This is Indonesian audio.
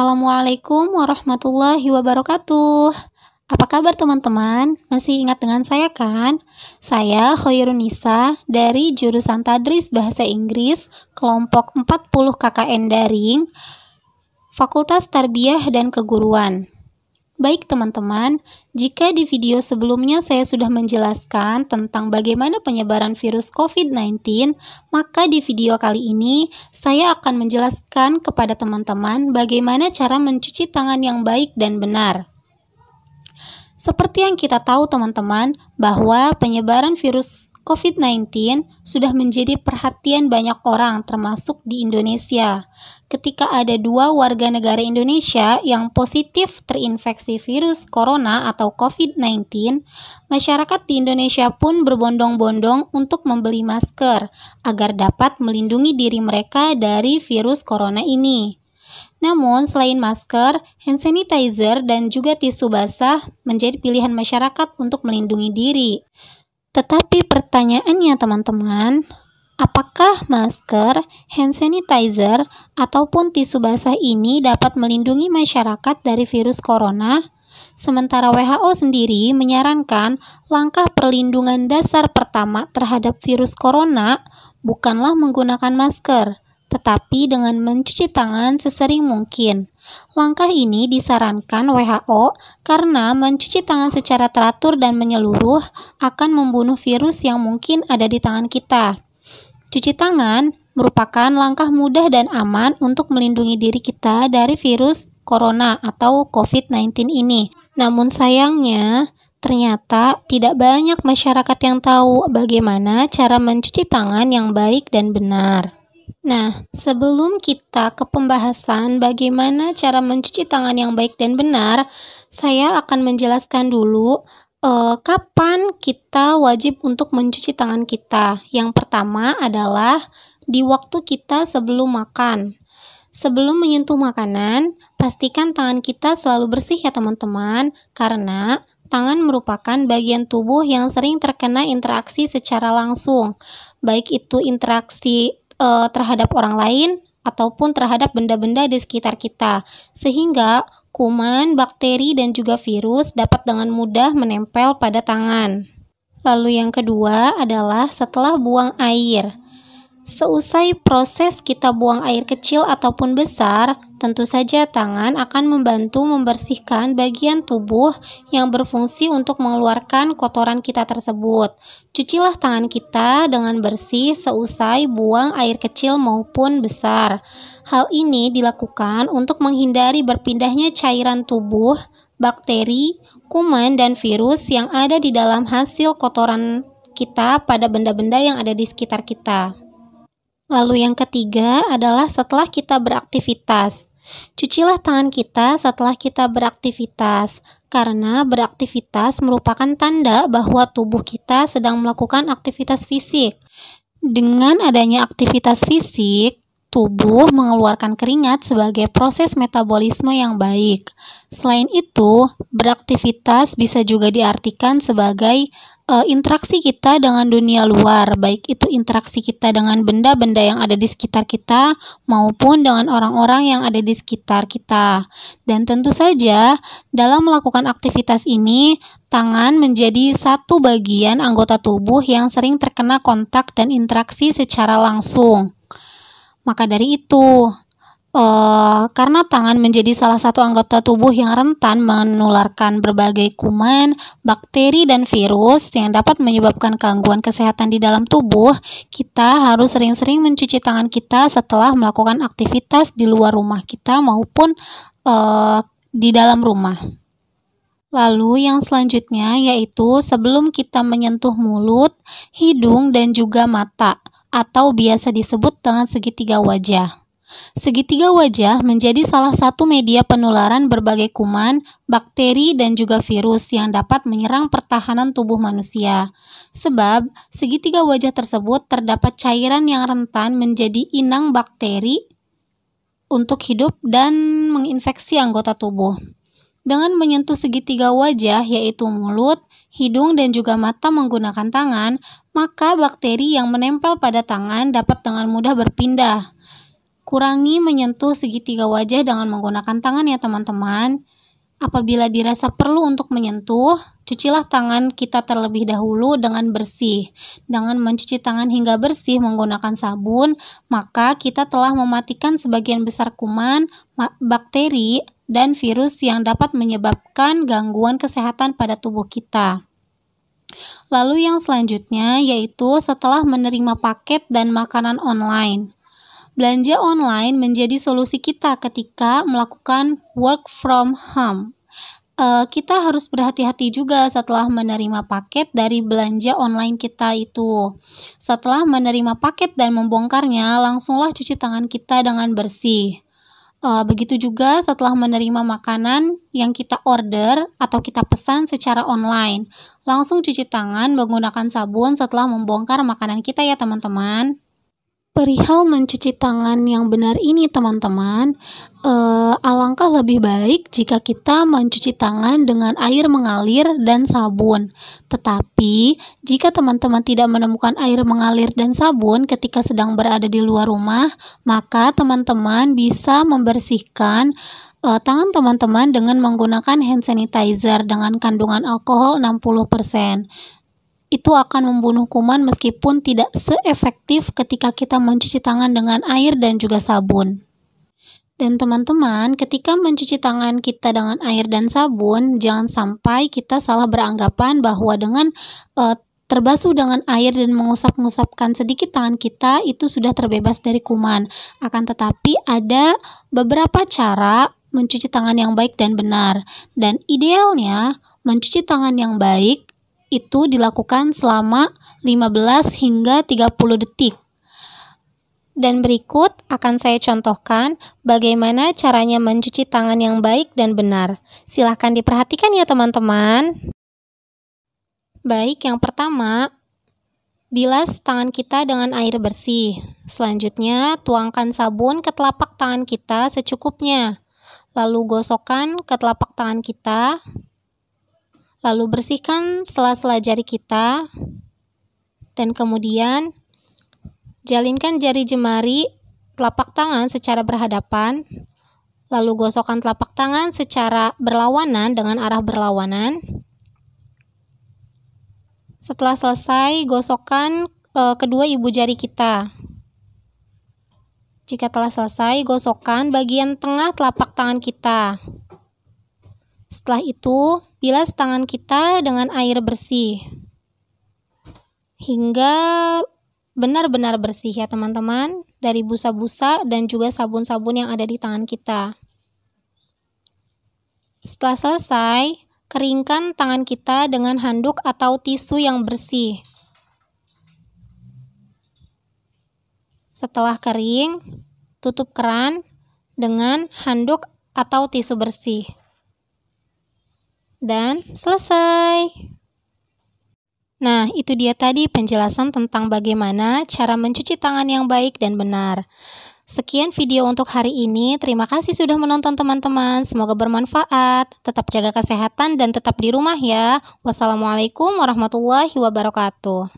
Assalamualaikum warahmatullahi wabarakatuh. Apa kabar teman-teman? Masih ingat dengan saya kan? Saya Khoirunisa dari jurusan Tadris Bahasa Inggris, kelompok 40 KKN Daring, Fakultas Tarbiyah dan Keguruan. Baik teman-teman, jika di video sebelumnya saya sudah menjelaskan tentang bagaimana penyebaran virus COVID-19, maka di video kali ini saya akan menjelaskan kepada teman-teman bagaimana cara mencuci tangan yang baik dan benar. Seperti yang kita tahu teman-teman, bahwa penyebaran virus COVID-19 sudah menjadi perhatian banyak orang termasuk di Indonesia. Ketika ada 2 warga negara Indonesia yang positif terinfeksi virus corona atau COVID-19, masyarakat di Indonesia pun berbondong-bondong untuk membeli masker agar dapat melindungi diri mereka dari virus corona ini. Namun, selain masker, hand sanitizer dan juga tisu basah menjadi pilihan masyarakat untuk melindungi diri. Tetapi pertanyaannya teman-teman, apakah masker, hand sanitizer, ataupun tisu basah ini dapat melindungi masyarakat dari virus corona? Sementara WHO sendiri menyarankan langkah perlindungan dasar pertama terhadap virus corona bukanlah menggunakan masker, tetapi dengan mencuci tangan sesering mungkin. Langkah ini disarankan WHO karena mencuci tangan secara teratur dan menyeluruh akan membunuh virus yang mungkin ada di tangan kita. Cuci tangan merupakan langkah mudah dan aman untuk melindungi diri kita dari virus corona atau COVID-19 ini. Namun sayangnya, ternyata tidak banyak masyarakat yang tahu bagaimana cara mencuci tangan yang baik dan benar. Nah, sebelum kita ke pembahasan bagaimana cara mencuci tangan yang baik dan benar, saya akan menjelaskan dulu kapan kita wajib untuk mencuci tangan kita. Yang pertama adalah di waktu kita sebelum makan. Sebelum menyentuh makanan, pastikan tangan kita selalu bersih ya teman-teman, karena tangan merupakan bagian tubuh yang sering terkena interaksi secara langsung, baik itu interaksi terhadap orang lain ataupun terhadap benda-benda di sekitar kita, sehingga kuman, bakteri, dan juga virus dapat dengan mudah menempel pada tangan. Lalu yang kedua adalah setelah buang air. Seusai proses kita buang air kecil ataupun besar, tentu saja tangan akan membantu membersihkan bagian tubuh yang berfungsi untuk mengeluarkan kotoran kita tersebut. Cucilah tangan kita dengan bersih seusai buang air kecil maupun besar. Hal ini dilakukan untuk menghindari berpindahnya cairan tubuh, bakteri, kuman, dan virus yang ada di dalam hasil kotoran kita pada benda-benda yang ada di sekitar kita. Lalu yang ketiga adalah setelah kita beraktivitas. Cucilah tangan kita setelah kita beraktivitas, karena beraktivitas merupakan tanda bahwa tubuh kita sedang melakukan aktivitas fisik. Dengan adanya aktivitas fisik, tubuh mengeluarkan keringat sebagai proses metabolisme yang baik. Selain itu, beraktivitas bisa juga diartikan sebagai interaksi kita dengan dunia luar, baik itu interaksi kita dengan benda-benda yang ada di sekitar kita maupun dengan orang-orang yang ada di sekitar kita. Dan tentu saja, dalam melakukan aktivitas ini, tangan menjadi satu bagian anggota tubuh yang sering terkena kontak dan interaksi secara langsung. Maka dari itu, karena tangan menjadi salah satu anggota tubuh yang rentan menularkan berbagai kuman, bakteri, dan virus yang dapat menyebabkan gangguan kesehatan di dalam tubuh, kita harus sering-sering mencuci tangan kita setelah melakukan aktivitas di luar rumah kita maupun di dalam rumah. Lalu yang selanjutnya yaitu sebelum kita menyentuh mulut, hidung, dan juga mata, atau biasa disebut dengan segitiga wajah. Segitiga wajah menjadi salah satu media penularan berbagai kuman, bakteri, dan juga virus yang dapat menyerang pertahanan tubuh manusia. Sebab, segitiga wajah tersebut terdapat cairan yang rentan menjadi inang bakteri untuk hidup dan menginfeksi anggota tubuh. Dengan menyentuh segitiga wajah, yaitu mulut, hidung, dan juga mata menggunakan tangan, maka bakteri yang menempel pada tangan dapat dengan mudah berpindah. Kurangi menyentuh segitiga wajah dengan menggunakan tangan ya teman-teman. Apabila dirasa perlu untuk menyentuh, cucilah tangan kita terlebih dahulu dengan bersih. Dengan mencuci tangan hingga bersih menggunakan sabun, maka kita telah mematikan sebagian besar kuman, bakteri, dan virus yang dapat menyebabkan gangguan kesehatan pada tubuh kita. Lalu yang selanjutnya yaitu setelah menerima paket dan makanan online. Belanja online menjadi solusi kita ketika melakukan work from home. Kita harus berhati-hati juga setelah menerima paket dari belanja online kita itu. Setelah menerima paket dan membongkarnya, langsunglah cuci tangan kita dengan bersih. Begitu juga setelah menerima makanan yang kita order atau kita pesan secara online. Langsung cuci tangan menggunakan sabun setelah membongkar makanan kita ya teman-teman. Perihal mencuci tangan yang benar ini teman-teman, alangkah lebih baik jika kita mencuci tangan dengan air mengalir dan sabun. Tetapi, jika teman-teman tidak menemukan air mengalir dan sabun ketika sedang berada di luar rumah, maka teman-teman bisa membersihkan tangan teman-teman dengan menggunakan hand sanitizer dengan kandungan alkohol 60%. Itu akan membunuh kuman meskipun tidak seefektif ketika kita mencuci tangan dengan air dan juga sabun. Dan teman-teman, ketika mencuci tangan kita dengan air dan sabun, jangan sampai kita salah beranggapan bahwa dengan terbasuh dengan air dan mengusap-ngusapkan sedikit tangan kita, itu sudah terbebas dari kuman. Akan tetapi ada beberapa cara mencuci tangan yang baik dan benar. Dan idealnya, mencuci tangan yang baik itu dilakukan selama 15 hingga 30 detik. Dan berikut akan saya contohkan bagaimana caranya mencuci tangan yang baik dan benar. Silahkan diperhatikan ya teman-teman. Baik, yang pertama, bilas tangan kita dengan air bersih. Selanjutnya, tuangkan sabun ke telapak tangan kita secukupnya. Lalu gosokkan ke telapak tangan kita. Lalu bersihkan sela-sela jari kita, dan kemudian jalinkan jari jemari telapak tangan secara berhadapan, lalu gosokkan telapak tangan secara berlawanan dengan arah berlawanan. Setelah selesai, gosokkan kedua ibu jari kita. Jika telah selesai, gosokkan bagian tengah telapak tangan kita. Setelah itu, bilas tangan kita dengan air bersih hingga benar-benar bersih ya teman-teman, dari busa-busa dan juga sabun-sabun yang ada di tangan kita. Setelah selesai, keringkan tangan kita dengan handuk atau tisu yang bersih. Setelah kering, tutup keran dengan handuk atau tisu bersih. Dan selesai. Nah, itu dia tadi penjelasan tentang bagaimana cara mencuci tangan yang baik dan benar. Sekian video untuk hari ini. Terima kasih sudah menonton teman-teman. Semoga bermanfaat. Tetap jaga kesehatan dan tetap di rumah ya. Wassalamualaikum warahmatullahi wabarakatuh.